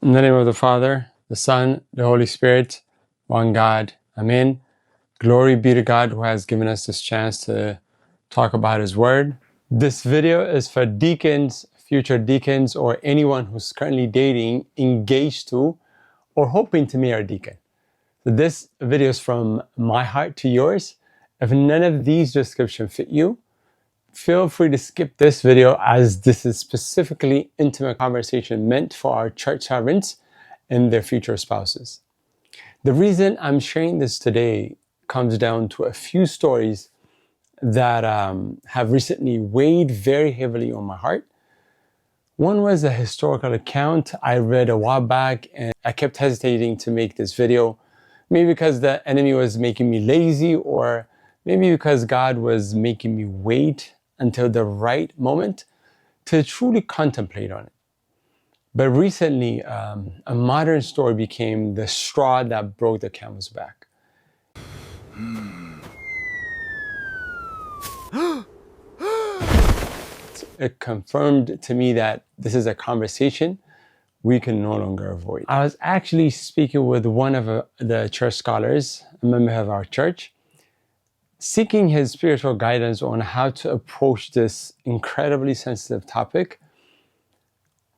In the name of the Father, the Son, the Holy Spirit, one God. Amen. Glory be to God who has given us this chance to talk about His Word. This video is for deacons, future deacons, or anyone who's currently dating, engaged to, or hoping to marry a deacon. So this video is from my heart to yours. If none of these descriptions fit you, feel free to skip this video, as this is specifically intimate conversation meant for our church servants and their future spouses. The reason I'm sharing this today comes down to a few stories that have recently weighed very heavily on my heart. One was a historical account I read a while back, and I kept hesitating to make this video, maybe because the enemy was making me lazy, or maybe because God was making me wait until the right moment to truly contemplate on it. But recently, a modern story became the straw that broke the camel's back. It confirmed to me that this is a conversation we can no longer avoid. I was actually speaking with one of the church scholars, a member of our church, seeking his spiritual guidance on how to approach this incredibly sensitive topic.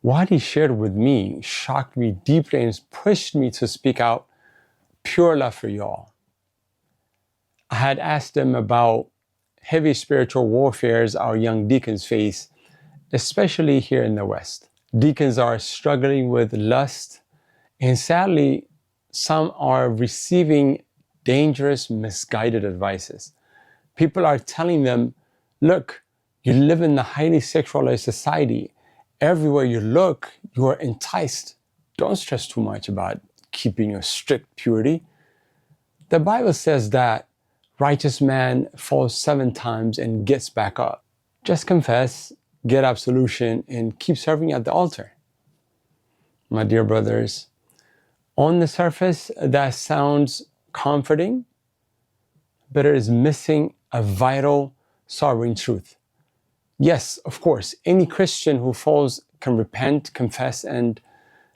What he shared with me shocked me deeply and pushed me to speak out pure love for y'all. I had asked him about heavy spiritual warfares our young deacons face, especially here in the West. Deacons are struggling with lust, and sadly, some are receiving dangerous, misguided advices. People are telling them, look, you live in a highly sexualized society. Everywhere you look, you are enticed. Don't stress too much about keeping your strict purity. The Bible says that righteous man falls 7 times and gets back up. Just confess, get absolution, and keep serving at the altar. My dear brothers, on the surface, that sounds comforting, but it is missing a vital, sobering truth. Yes, of course, any Christian who falls can repent, confess, and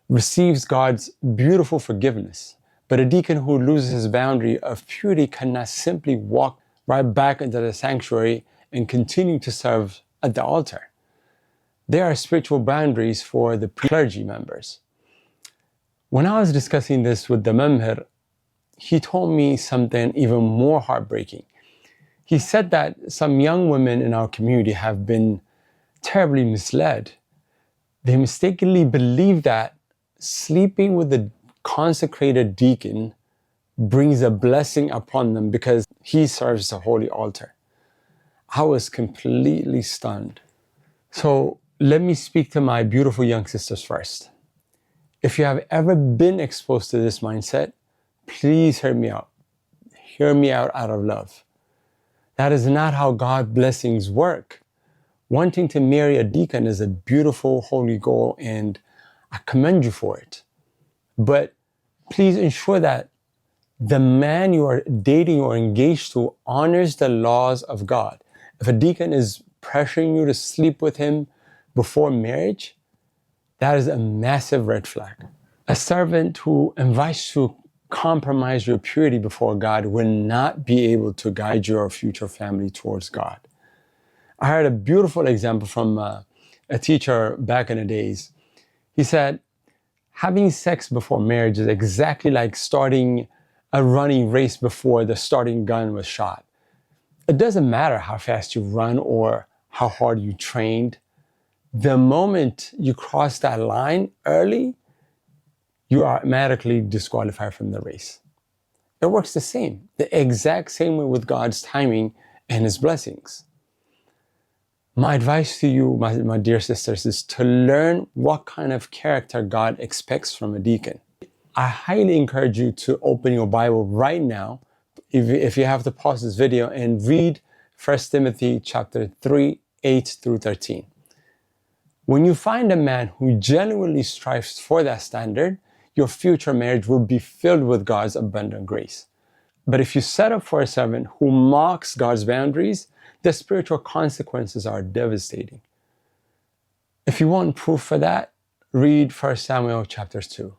receives God's beautiful forgiveness. But a deacon who loses his boundary of purity cannot simply walk right back into the sanctuary and continue to serve at the altar. There are spiritual boundaries for the clergy members. When I was discussing this with the memher, he told me something even more heartbreaking. He said that some young women in our community have been terribly misled. They mistakenly believe that sleeping with the consecrated deacon brings a blessing upon them because he serves the holy altar. I was completely stunned. So let me speak to my beautiful young sisters first. If you have ever been exposed to this mindset, please hear me out. Hear me out of love. That is not how God's blessings work. Wanting to marry a deacon is a beautiful, holy goal, and I commend you for it. But please ensure that the man you are dating or engaged to honors the laws of God. If a deacon is pressuring you to sleep with him before marriage, that is a massive red flag. A servant who invites you to compromise your purity before God will not be able to guide your future family towards God. I heard a beautiful example from a teacher back in the days. He said, having sex before marriage is exactly like starting a running race before the starting gun was shot. It doesn't matter how fast you run or how hard you trained. The moment you cross that line early, you are automatically disqualified from the race. It works the same, the exact same way with God's timing and His blessings. My advice to you, my dear sisters, is to learn what kind of character God expects from a deacon. I highly encourage you to open your Bible right now, if you have to pause this video, and read 1 Timothy chapter 3, 8 through 13. When you find a man who genuinely strives for that standard, your future marriage will be filled with God's abundant grace. But if you set up for a servant who mocks God's boundaries, the spiritual consequences are devastating. If you want proof for that, read 1 Samuel chapter 2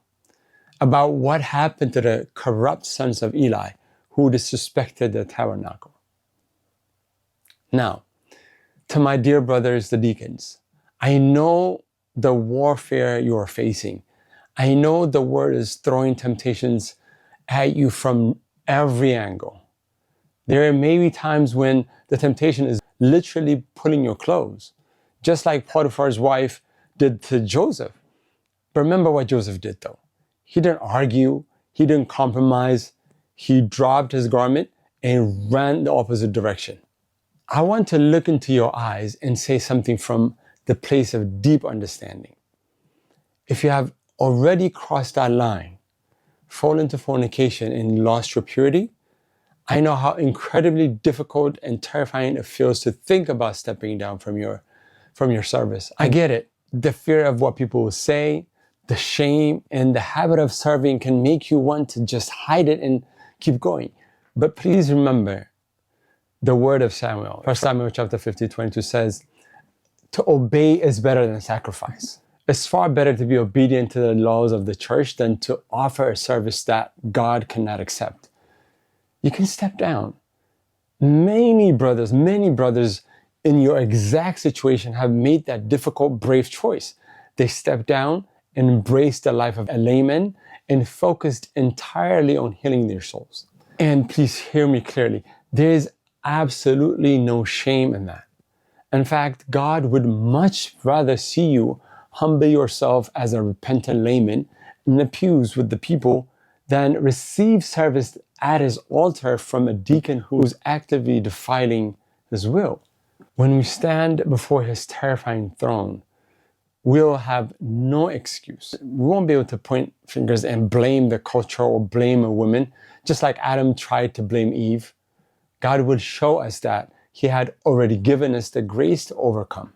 about what happened to the corrupt sons of Eli who disrespected the tabernacle. Now, to my dear brothers, the deacons, I know the warfare you are facing. I know the word is throwing temptations at you from every angle. There may be times when the temptation is literally pulling your clothes, just like Potiphar's wife did to Joseph. But remember what Joseph did though. He didn't argue, he didn't compromise, he dropped his garment and ran the opposite direction. I want to look into your eyes and say something from the place of deep understanding. If you have already crossed that line, fallen into fornication and lost your purity, I know how incredibly difficult and terrifying it feels to think about stepping down from your service. I get it. The fear of what people will say, the shame, and the habit of serving can make you want to just hide it and keep going. But please remember the word of Samuel. 1 Samuel chapter 22 says, to obey is better than sacrifice. It's far better to be obedient to the laws of the church than to offer a service that God cannot accept. You can step down. Many brothers in your exact situation have made that difficult, brave choice. They stepped down, embraced the life of a layman, and focused entirely on healing their souls. And please hear me clearly. There is absolutely no shame in that. In fact, God would much rather see you humble yourself as a repentant layman in the pews with the people than receive service at his altar from a deacon who is actively defiling his will. When we stand before his terrifying throne, we'll have no excuse. We won't be able to point fingers and blame the culture or blame a woman, just like Adam tried to blame Eve. God will show us that he had already given us the grace to overcome.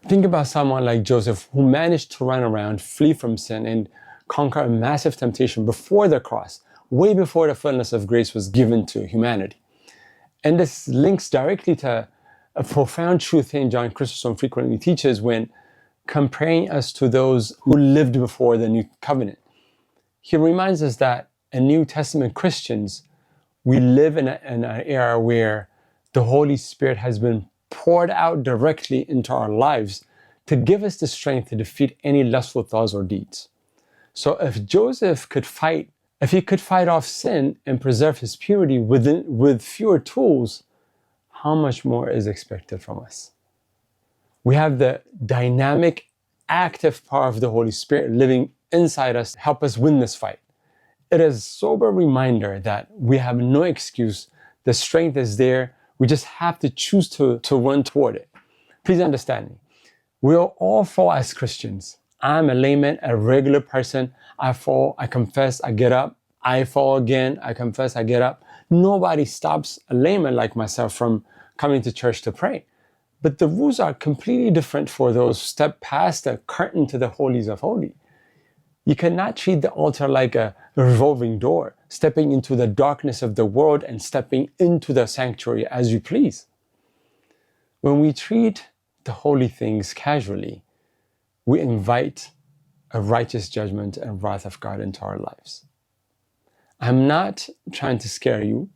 Think about someone like Joseph who managed to run around, flee from sin, and conquer a massive temptation before the cross, way before the fullness of grace was given to humanity. And this links directly to a profound truth St. John Chrysostom frequently teaches when comparing us to those who lived before the New Covenant. He reminds us that as New Testament Christians, we live in an era where the Holy Spirit has been poured out directly into our lives to give us the strength to defeat any lustful thoughts or deeds. So if Joseph could fight off sin and preserve his purity with fewer tools, how much more is expected from us? We have the dynamic, active power of the Holy Spirit living inside us to help us win this fight. It is a sober reminder that we have no excuse. The strength is there. We just have to choose to run toward it. Please understand me. We'll all fall as Christians. I'm a layman, a regular person. I fall, I confess, I get up. I fall again, I confess, I get up. Nobody stops a layman like myself from coming to church to pray. But the rules are completely different for those who step past the curtain to the holies of holies. You cannot treat the altar like a revolving door, stepping into the darkness of the world and stepping into the sanctuary as you please. When we treat the holy things casually, we invite a righteous judgment and wrath of God into our lives. I'm not trying to scare you.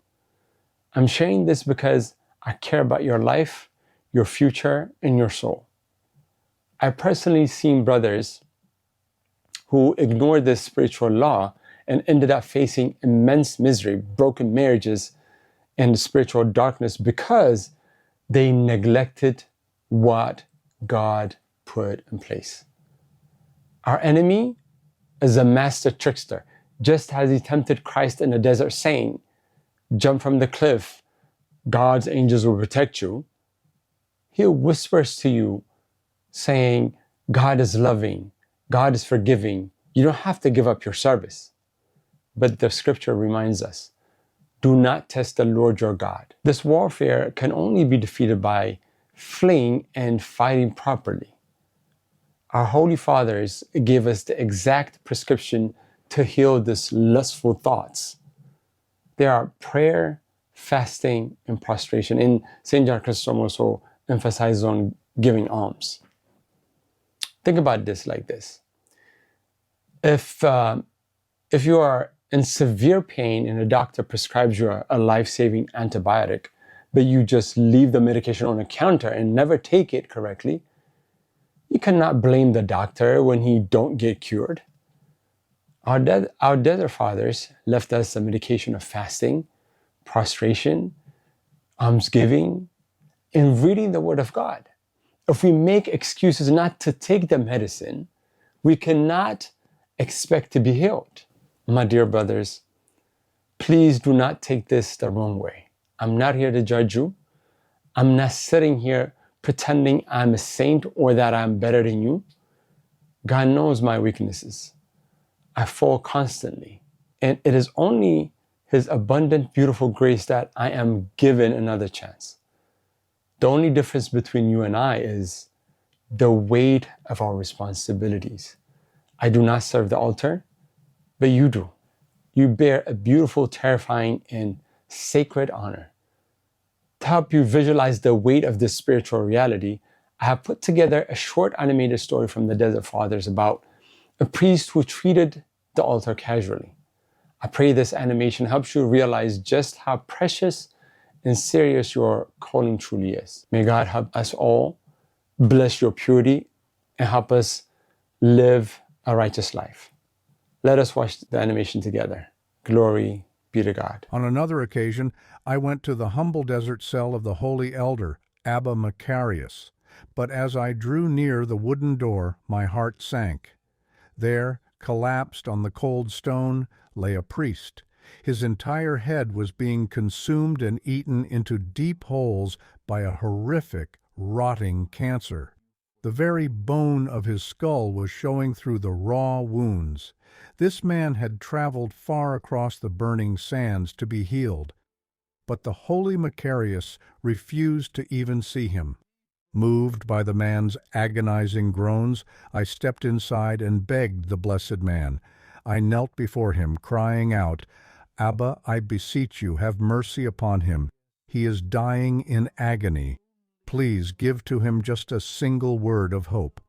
I'm sharing this because I care about your life, your future, and your soul. I personally seen brothers who ignored this spiritual law and ended up facing immense misery, broken marriages, and spiritual darkness because they neglected what God put in place. Our enemy is a master trickster, just as he tempted Christ in the desert saying, jump from the cliff, God's angels will protect you. He whispers to you saying, God is loving, God is forgiving. You don't have to give up your service. But the scripture reminds us, do not test the Lord your God. This warfare can only be defeated by fleeing and fighting properly. Our Holy Fathers gave us the exact prescription to heal these lustful thoughts. They are prayer, fasting, and prostration. And St. John Chrysostom also emphasizes on giving alms. Think about this like this. If you are in severe pain and a doctor prescribes you a life-saving antibiotic, but you just leave the medication on the counter and never take it correctly, you cannot blame the doctor when he don't get cured. Our desert fathers left us a medication of fasting, prostration, almsgiving, and reading the Word of God. If we make excuses not to take the medicine, we cannot expect to be healed. My dear brothers, please do not take this the wrong way. I'm not here to judge you. I'm not sitting here pretending I'm a saint or that I'm better than you. God knows my weaknesses. I fall constantly. And it is only His abundant, beautiful grace that I am given another chance. The only difference between you and I is the weight of our responsibilities. I do not serve the altar, but you do. You bear a beautiful, terrifying, and sacred honor. To help you visualize the weight of this spiritual reality, I have put together a short animated story from the Desert Fathers about a priest who treated the altar casually. I pray this animation helps you realize just how precious and serious your calling truly is. May God help us all, bless your purity, and help us live a righteous life. Let us watch the animation together. Glory be to God. On another occasion, I went to the humble desert cell of the holy elder, Abba Macarius. But as I drew near the wooden door, my heart sank. There, collapsed on the cold stone, lay a priest. His entire head was being consumed and eaten into deep holes by a horrific, rotting cancer. The very bone of his skull was showing through the raw wounds. This man had traveled far across the burning sands to be healed, but the holy Macarius refused to even see him. Moved by the man's agonizing groans, I stepped inside and begged the blessed man. I knelt before him, crying out, "Abba, I beseech you, have mercy upon him. He is dying in agony. Please give to him just a single word of hope."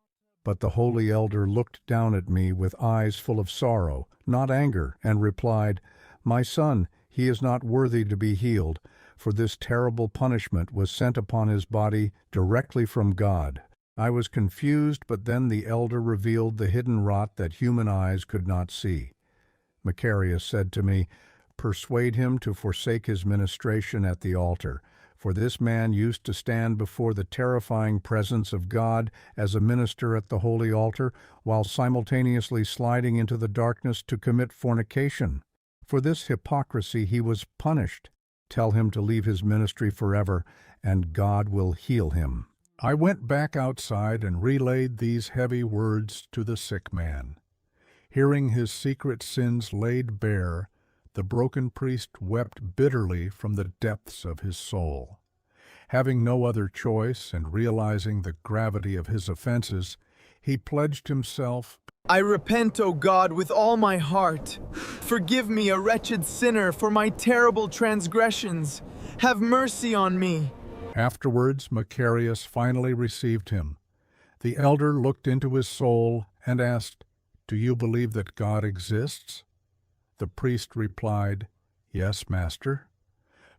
But the holy elder looked down at me with eyes full of sorrow, not anger, and replied, "My son, he is not worthy to be healed, for this terrible punishment was sent upon his body directly from God." I was confused, but then the elder revealed the hidden rot that human eyes could not see. Macarius said to me, "Persuade him to forsake his ministration at the altar, for this man used to stand before the terrifying presence of God as a minister at the holy altar, while simultaneously sliding into the darkness to commit fornication. For this hypocrisy he was punished. Tell him to leave his ministry forever, and God will heal him." I went back outside and relayed these heavy words to the sick man. Hearing his secret sins laid bare, the broken priest wept bitterly from the depths of his soul. Having no other choice and realizing the gravity of his offenses, he pledged himself, "I repent, O God, with all my heart. Forgive me, a wretched sinner, for my terrible transgressions. Have mercy on me." Afterwards, Macarius finally received him. The elder looked into his soul and asked, "Do you believe that God exists?" The priest replied, "Yes, Master."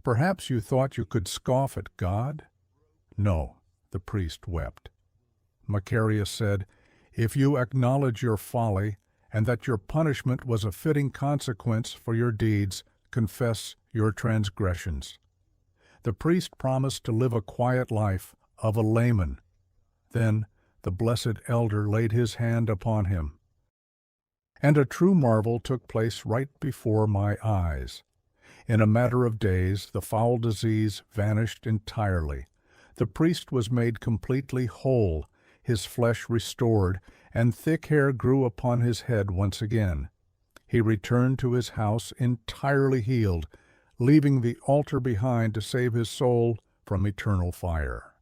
"Perhaps you thought you could scoff at God?" "No," the priest wept. Macarius said, "If you acknowledge your folly and that your punishment was a fitting consequence for your deeds, confess your transgressions." The priest promised to live a quiet life of a layman. Then the blessed elder laid his hand upon him. And a true marvel took place right before my eyes. In a matter of days, the foul disease vanished entirely. The priest was made completely whole, his flesh restored, and thick hair grew upon his head once again. He returned to his house entirely healed, leaving the altar behind to save his soul from eternal fire.